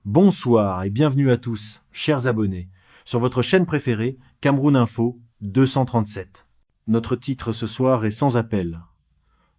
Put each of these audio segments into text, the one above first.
Bonsoir et bienvenue à tous, chers abonnés, sur votre chaîne préférée, Cameroun Info 237. Notre titre ce soir est sans appel.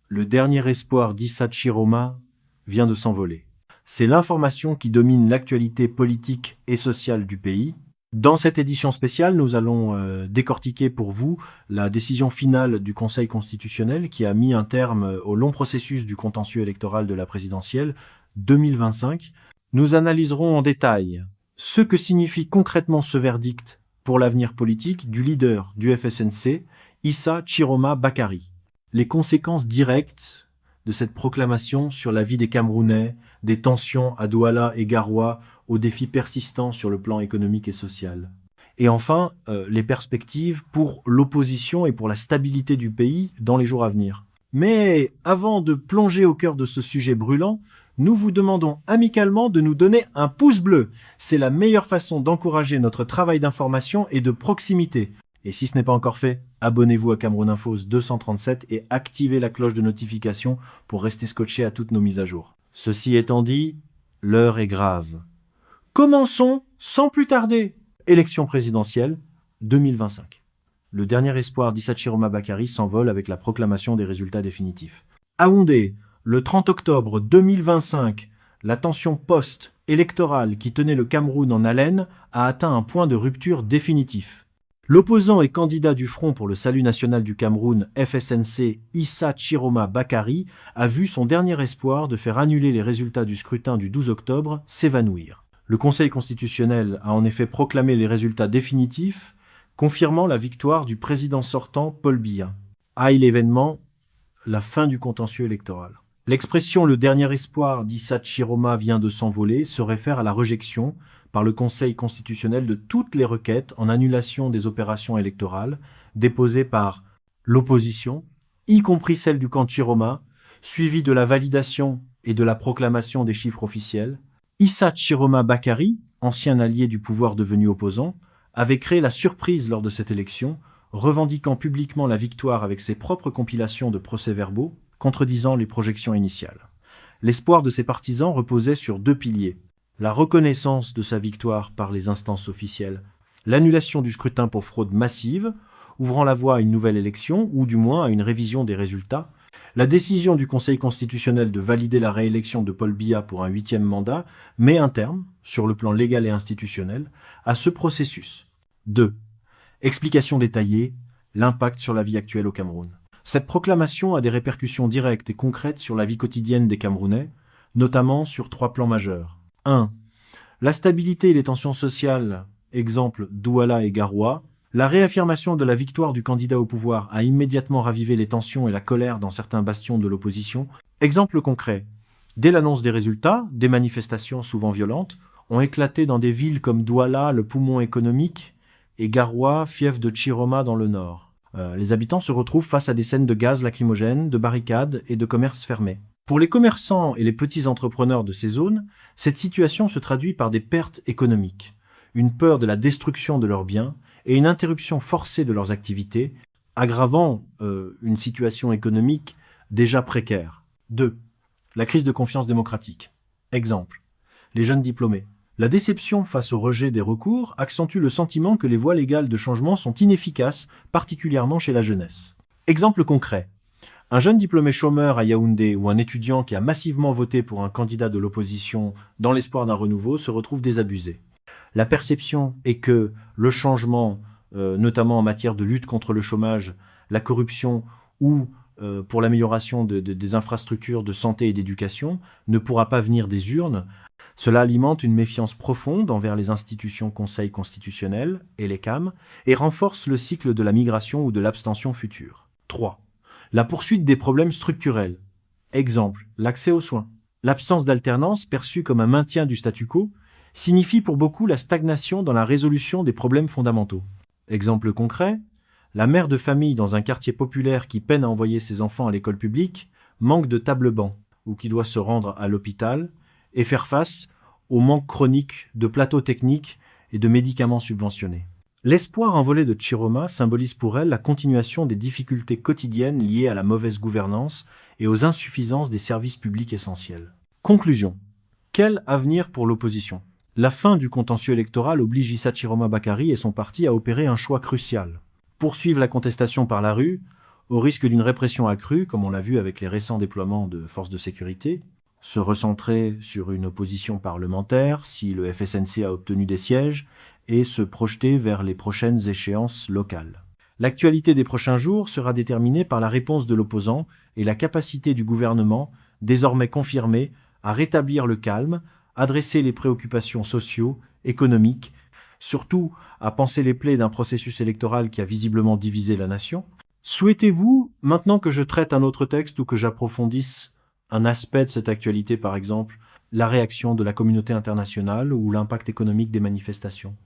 Le dernier espoir d'Issa Chiroma vient de s'envoler. C'est l'information qui domine l'actualité politique et sociale du pays. Dans cette édition spéciale, nous allons décortiquer pour vous la décision finale du Conseil constitutionnel qui a mis un terme au long processus du contentieux électoral de la présidentielle 2025. Nous analyserons en détail ce que signifie concrètement ce verdict pour l'avenir politique du leader du FSNC, Issa Chiroma Bakary, les conséquences directes de cette proclamation sur la vie des Camerounais, des tensions à Douala et Garoua, aux défis persistants sur le plan économique et social. Et enfin, les perspectives pour l'opposition et pour la stabilité du pays dans les jours à venir. Mais avant de plonger au cœur de ce sujet brûlant, nous vous demandons amicalement de nous donner un pouce bleu. C'est la meilleure façon d'encourager notre travail d'information et de proximité. Et si ce n'est pas encore fait, abonnez-vous à Cameroun Info 237 et activez la cloche de notification pour rester scotché à toutes nos mises à jour. Ceci étant dit, l'heure est grave. Commençons sans plus tarder. Élection présidentielle 2025. Le dernier espoir d'Issa Chiroma Bakary s'envole avec la proclamation des résultats définitifs. À Yaoundé, le 30 octobre 2025, la tension post-électorale qui tenait le Cameroun en haleine a atteint un point de rupture définitif. L'opposant et candidat du Front pour le Salut National du Cameroun, FSNC, Issa Chiroma Bakary, a vu son dernier espoir de faire annuler les résultats du scrutin du 12 octobre s'évanouir. Le Conseil constitutionnel a en effet proclamé les résultats définitifs, confirmant la victoire du président sortant Paul Biya. Aille l'événement, la fin du contentieux électoral. L'expression « le dernier espoir d'Issa Chiroma vient de s'envoler » se réfère à la rejection par le Conseil constitutionnel de toutes les requêtes en annulation des opérations électorales déposées par l'opposition, y compris celle du camp de Chiroma, suivie de la validation et de la proclamation des chiffres officiels. Issa Chiroma Bakary, ancien allié du pouvoir devenu opposant, avait créé la surprise lors de cette élection, revendiquant publiquement la victoire avec ses propres compilations de procès-verbaux, contredisant les projections initiales. L'espoir de ses partisans reposait sur deux piliers. La reconnaissance de sa victoire par les instances officielles, l'annulation du scrutin pour fraude massive, ouvrant la voie à une nouvelle élection, ou du moins à une révision des résultats, la décision du Conseil constitutionnel de valider la réélection de Paul Biya pour un 8e mandat met un terme, sur le plan légal et institutionnel, à ce processus. 2. Explication détaillée, l'impact sur la vie actuelle au Cameroun. Cette proclamation a des répercussions directes et concrètes sur la vie quotidienne des Camerounais, notamment sur 3 plans majeurs. 1. La stabilité et les tensions sociales, exemple Douala et Garoua. La réaffirmation de la victoire du candidat au pouvoir a immédiatement ravivé les tensions et la colère dans certains bastions de l'opposition. Exemple concret. Dès l'annonce des résultats, des manifestations souvent violentes ont éclaté dans des villes comme Douala, le poumon économique, et Garoua, fief de Chiroma dans le nord. Les habitants se retrouvent face à des scènes de gaz lacrymogènes, de barricades et de commerces fermés. Pour les commerçants et les petits entrepreneurs de ces zones, cette situation se traduit par des pertes économiques, une peur de la destruction de leurs biens et une interruption forcée de leurs activités, aggravant une situation économique déjà précaire. 2. La crise de confiance démocratique. Exemple. Les jeunes diplômés. La déception face au rejet des recours accentue le sentiment que les voies légales de changement sont inefficaces, particulièrement chez la jeunesse. Exemple concret. Un jeune diplômé chômeur à Yaoundé ou un étudiant qui a massivement voté pour un candidat de l'opposition dans l'espoir d'un renouveau se retrouve désabusé. La perception est que le changement, notamment en matière de lutte contre le chômage, la corruption ou pour l'amélioration des infrastructures de santé et d'éducation, ne pourra pas venir des urnes. Cela alimente une méfiance profonde envers les institutions Conseil constitutionnel et les CAM et renforce le cycle de la migration ou de l'abstention future. 3. La poursuite des problèmes structurels. Exemple, l'accès aux soins. L'absence d'alternance, perçue comme un maintien du statu quo, signifie pour beaucoup la stagnation dans la résolution des problèmes fondamentaux. Exemple concret, la mère de famille dans un quartier populaire qui peine à envoyer ses enfants à l'école publique manque de table-banc ou qui doit se rendre à l'hôpital et faire face au manque chronique de plateaux techniques et de médicaments subventionnés. L'espoir envolé de Chiroma symbolise pour elle la continuation des difficultés quotidiennes liées à la mauvaise gouvernance et aux insuffisances des services publics essentiels. Conclusion. Quel avenir pour l'opposition ? La fin du contentieux électoral oblige Issa Chiroma Bakary et son parti à opérer un choix crucial. Poursuivre la contestation par la rue, au risque d'une répression accrue, comme on l'a vu avec les récents déploiements de forces de sécurité, se recentrer sur une opposition parlementaire si le FSNC a obtenu des sièges, et se projeter vers les prochaines échéances locales. L'actualité des prochains jours sera déterminée par la réponse de l'opposant et la capacité du gouvernement, désormais confirmée, à rétablir le calme, adresser les préoccupations sociaux, économiques, surtout à panser les plaies d'un processus électoral qui a visiblement divisé la nation. Souhaitez-vous, maintenant que je traite un autre texte ou que j'approfondisse un aspect de cette actualité, par exemple, la réaction de la communauté internationale ou l'impact économique des manifestations?